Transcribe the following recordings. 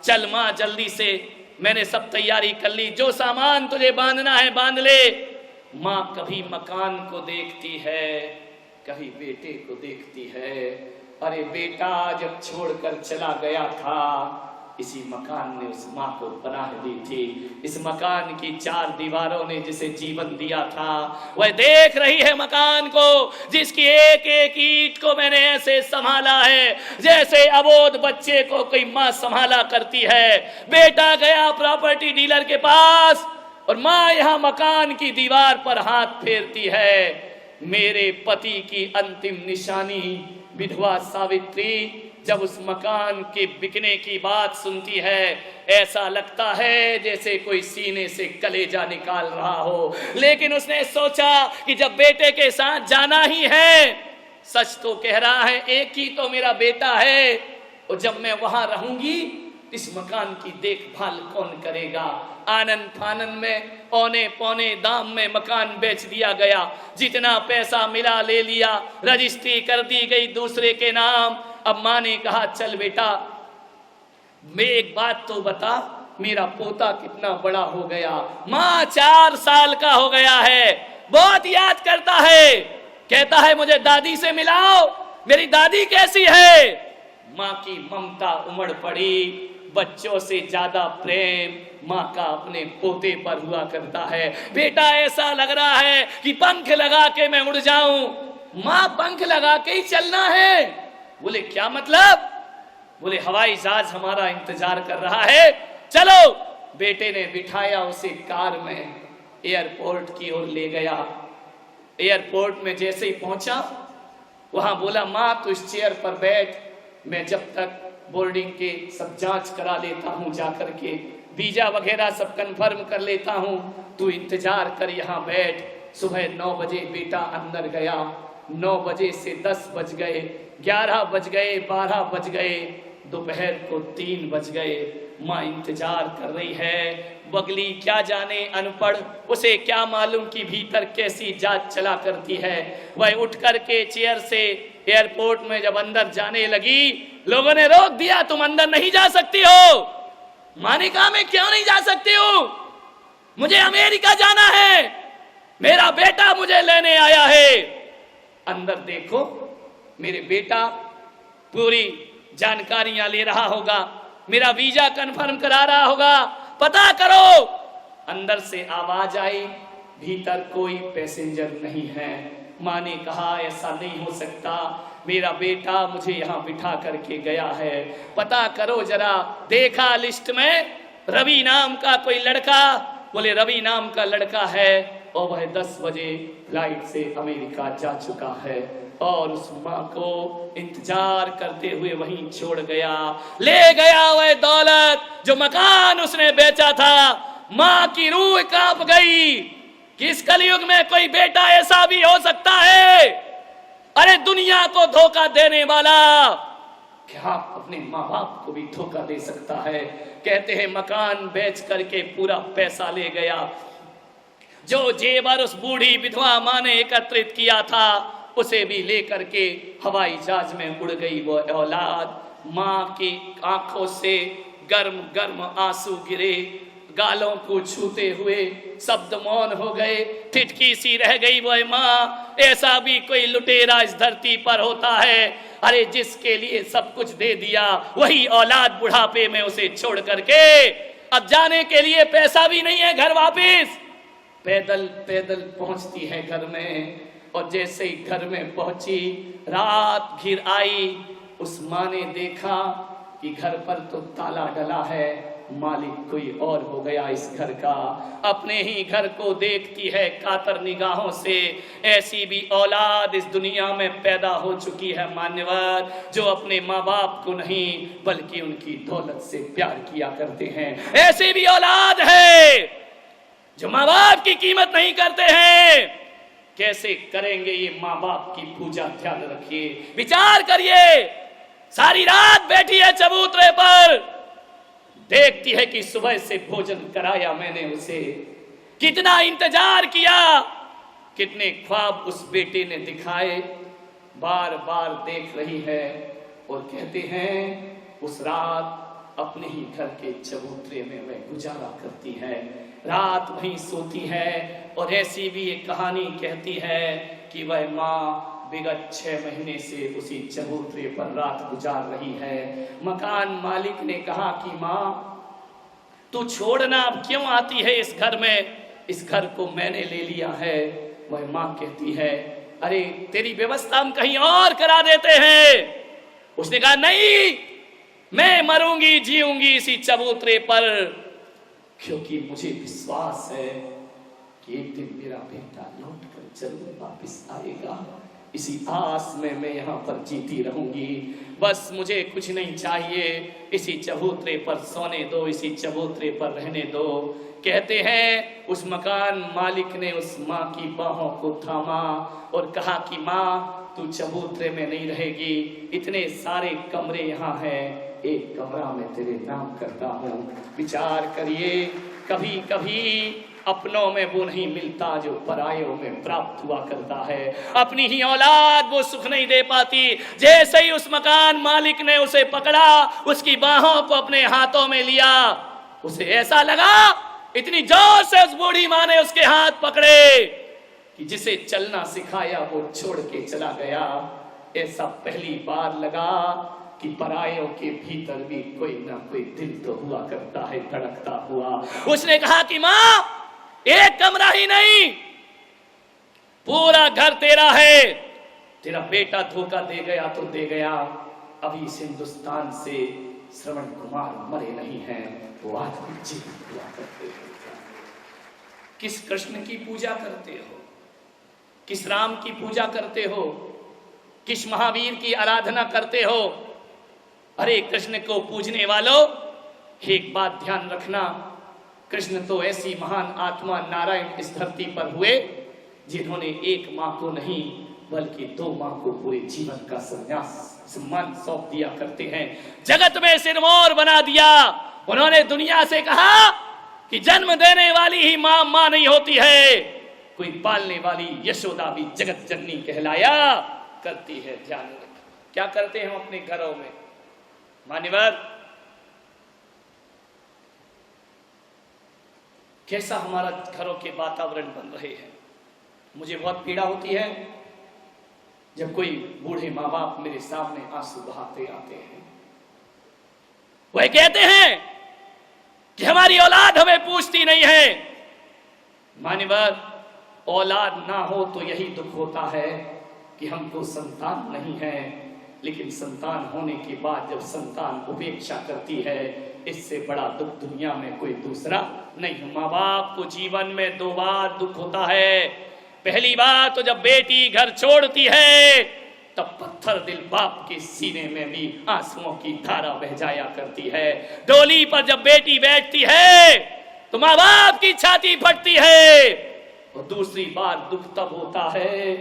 चल माँ जल्दी से, मैंने सब तैयारी कर ली, जो सामान तुझे बांधना है बांध ले। माँ कभी मकान को देखती है, कभी बेटे को देखती है। अरे बेटा जब छोड़कर चला गया था, इसी मकान ने उस माँ को पनाह दी थी। इस मकान की चार दीवारों ने जिसे जीवन दिया था, वह देख रही है मकान को, जिसकी एक एक ईंट को मैंने ऐसे संभाला है जैसे अबोध बच्चे को कोई माँ संभाला करती है। बेटा गया प्रॉपर्टी डीलर के पास और माँ यहाँ मकान की दीवार पर हाथ फेरती है। मेरे पति की अंतिम निशानी विधवा सावित्री जब उस मकान के बिकने की बात सुनती है, ऐसा लगता है जैसे कोई सीने से कलेजा निकाल रहा हो। लेकिन उसने सोचा कि जब बेटे के साथ जाना ही है, सच तो कह रहा है, एक ही तो मेरा बेटा है, और जब मैं वहां रहूंगी इस मकान की देखभाल कौन करेगा। आनंद फानन में औने पौने दाम में मकान बेच दिया गया। जितना पैसा मिला ले लिया, रजिस्ट्री कर दी गई दूसरे के नाम। अब माँ ने कहा चल बेटा, मैं एक बात तो बता, मेरा पोता कितना बड़ा हो गया। माँ 4 साल का हो गया है, बहुत याद करता है, कहता है मुझे दादी से मिलाओ, मेरी दादी कैसी है। माँ की ममता उमड़ पड़ी। बच्चों से ज्यादा प्रेम माँ का अपने पोते पर हुआ करता है। बेटा ऐसा लग रहा है कि पंख लगा के मैं उड़ जाऊं। माँ पंख लगा के ही चलना है। बोले क्या मतलब? बोले हवाई जहाज हमारा इंतजार कर रहा है, चलो। बेटे ने बिठाया उसे कार में, एयरपोर्ट की ओर ले गया। एयरपोर्ट में जैसे ही पहुंचा, वहां बोला माँ तू इस चेयर पर बैठ, मैं जब तक बोर्डिंग के सब जांच करा लेता हूं, जाकर के वीजा वगैरह सब कंफर्म कर लेता हूं, तू इंतजार कर यहाँ बैठ। सुबह 9 बजे बेटा अंदर गया। 9 बजे से 10 बज गए, 11 बज गए, 12 बज गए, दोपहर को 3 बज गए। माँ इंतजार कर रही है। बगली क्या जाने अनपढ़, उसे क्या मालूम कि भीतर कैसी जांच चला करती है। वह उठ करके चेयर से एयरपोर्ट में जब अंदर जाने लगी, लोगों ने रोक दिया, तुम अंदर नहीं जा सकती हो। माँ ने कहा मैं क्यों नहीं जा सकती हूँ, मुझे अमेरिका जाना है, मेरा बेटा मुझे लेने आया है। अंदर देखो, मेरे बेटा पूरी जानकारियां ले रहा होगा, मेरा वीजा कंफर्म करा रहा होगा, पता करो। अंदर से आवाज आई, भीतर कोई पैसेंजर नहीं है। माँ ने कहा ऐसा नहीं हो सकता, मेरा बेटा मुझे यहाँ बिठा करके गया है, पता करो जरा। देखा लिस्ट में रवि नाम का कोई लड़का, बोले रवि नाम का लड़का है और वह 10 बजे फ्लाइट से अमेरिका जा चुका है। और उस माँ को इंतजार करते हुए वहीं छोड़ गया। ले गया वह दौलत जो मकान उसने बेचा था। माँ की रूह कांप गई कि इस कलयुग में कोई बेटा ऐसा भी हो सकता है। अरे दुनिया को धोखा देने वाला क्या अपने माँ बाप को भी धोखा दे सकता है। कहते हैं मकान बेच करके पूरा पैसा ले गया, जो जेवर उस बूढ़ी विधवा माँ ने एकत्रित किया था उसे भी लेकर के हवाई जहाज में उड़ गई वो औलाद। माँ की आंखों से गर्म गर्म आंसू गिरे, गालों को छूते हुए शब्द मौन हो गए, ठिठकी सी रह गई वह माँ। ऐसा भी कोई लुटेरा इस धरती पर होता है? अरे जिसके लिए सब कुछ दे दिया वही औलाद बुढ़ापे में उसे छोड़ करके अब जाने के लिए पैसा भी नहीं है घर वापिस। पैदल पैदल पहुंचती है घर में, और जैसे ही घर में पहुंची रात घिर आई। उस माँ ने देखा कि घर पर तो ताला डला है, मालिक कोई और हो गया इस घर का। अपने ही घर को देखती है कातर निगाहों से। ऐसी भी औलाद इस दुनिया में पैदा हो चुकी है मान्यवर, जो अपने माँ बाप को नहीं बल्कि उनकी दौलत से प्यार किया करते हैं। ऐसी भी औलाद है जो माँ बाप की कीमत नहीं करते हैं। कैसे करेंगे ये माँ बाप की पूजा? ध्यान रखिए, विचार करिए। सारी रात बैठी है चबूतरे पर, देखती है कि सुबह से भोजन कराया मैंने उसे, कितना इंतजार किया, कितने ख्वाब उस बेटे ने दिखाए, बार बार देख रही है। और कहते हैं उस रात अपने ही घर के चबूतरे में वह गुजारा करती है, रात वहीं सोती है। और ऐसी भी एक कहानी कहती है कि वह माँ विगत 6 महीने से उसी चबूतरे पर रात गुजार रही है। मकान मालिक ने कहा कि माँ तू छोड़ना, अब क्यों आती है इस घर में, इस घर को मैंने ले लिया है। वह माँ कहती है अरे तेरी व्यवस्था हम कहीं और करा देते हैं। उसने कहा नहीं, मैं मरूंगी जीऊंगी इसी चबूतरे पर, क्योंकि मुझे विश्वास है कि एक दिन मेरा बेटा लौट कर जरूर वापिस आएगा। इसी आस में मैं यहाँ पर जीती रहूंगी। बस मुझे कुछ नहीं चाहिए, इसी चबूतरे पर सोने दो, इसी चबूतरे पर रहने दो। कहते हैं उस मकान मालिक ने उस माँ की बाहों को थामा और कहा कि माँ तू चबूतरे में नहीं रहेगी, इतने सारे कमरे यहाँ हैं, एक कमरा मैं तेरे नाम करता हूँ। विचार करिए, कभी कभी अपनों में वो नहीं मिलता जो परायों में प्राप्त हुआ करता है। अपनी ही औलाद वो सुख नहीं दे पाती। जैसे ही उस मकान मालिक ने उसे पकड़ा, उसकी बाहों को अपने हाथों में लिया, उसे ऐसा लगा इतनी जोर से उस बूढ़ी माँ ने उसके हाथ पकड़े कि जिसे चलना सिखाया वो छोड़ के चला गया। ऐसा पहली बार लगा कि परायों के भीतर भी कोई ना कोई दिल तो हुआ करता है, धड़कता हुआ। उसने कहा कि माँ एक कमरा ही नहीं, पूरा घर तेरा है। तेरा बेटा धोखा दे गया तो दे गया, अभी इस हिंदुस्तान से श्रवण कुमार मरे नहीं हैं, वो आज भी जीवित हुआ करते हैं। किस कृष्ण की पूजा करते हो, किस राम की पूजा करते हो, किस महावीर की आराधना करते हो? अरे कृष्ण को पूजने वालों, एक बात ध्यान रखना, कृष्ण तो ऐसी महान आत्मा नारायण इस धरती पर हुए जिन्होंने एक माँ को नहीं बल्कि 2 माँ को पूरे जीवन का संन्यास सम्मान सौंप दिया करते हैं। जगत में सिरमौर बना दिया। उन्होंने दुनिया से कहा कि जन्म देने वाली ही माँ माँ नहीं होती है, कोई पालने वाली यशोदा भी जगत जननी कहलाया करती है। ध्यान रखें, क्या करते हैं हम अपने घरों में? मान्यवर, कैसा हमारा घरों के वातावरण बन रहे हैं। मुझे बहुत पीड़ा होती है जब कोई बूढ़े माँ बाप मेरे सामने आंसू बहाते आते हैं। वह कहते हैं कि हमारी औलाद हमें पूछती नहीं है। मान्यवर, औलाद ना हो तो यही दुख होता है कि हमको संतान नहीं है, लेकिन संतान होने के बाद जब संतान उपेक्षा करती है, इससे बड़ा दुख दुनिया में कोई दूसरा नहीं। माँ बाप को जीवन में 2 बार दुख होता है। पहली बार तो जब बेटी घर छोड़ती है, तब पत्थर दिल बाप के सीने में भी आंसुओं की धारा बह जाया करती है। डोली पर जब बेटी बैठती है तो माँ बाप की छाती फटती है। और दूसरी बार दुख तब होता है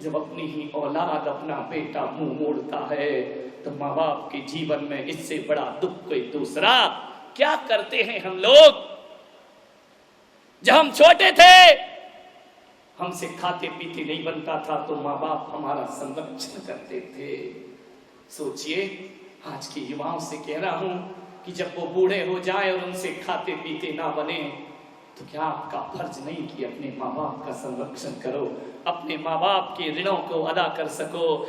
जब अपनी ही औलाद, अपना बेटा मुंह मोड़ता है, तो माँ बाप के जीवन में इससे बड़ा दुख कोई दूसरा क्या करते हैं हम लोग। जब हम छोटे थे, हमसे खाते पीते नहीं बनता था तो माँ बाप हमारा संरक्षण करते थे। सोचिए, आज के युवाओं से कह रहा हूं कि जब वो बूढ़े हो जाए और उनसे खाते पीते ना बने, तो क्या आपका फर्ज नहीं कि अपने माँ बाप का संरक्षण करो, अपने माँ बाप के ऋणों को अदा कर सको।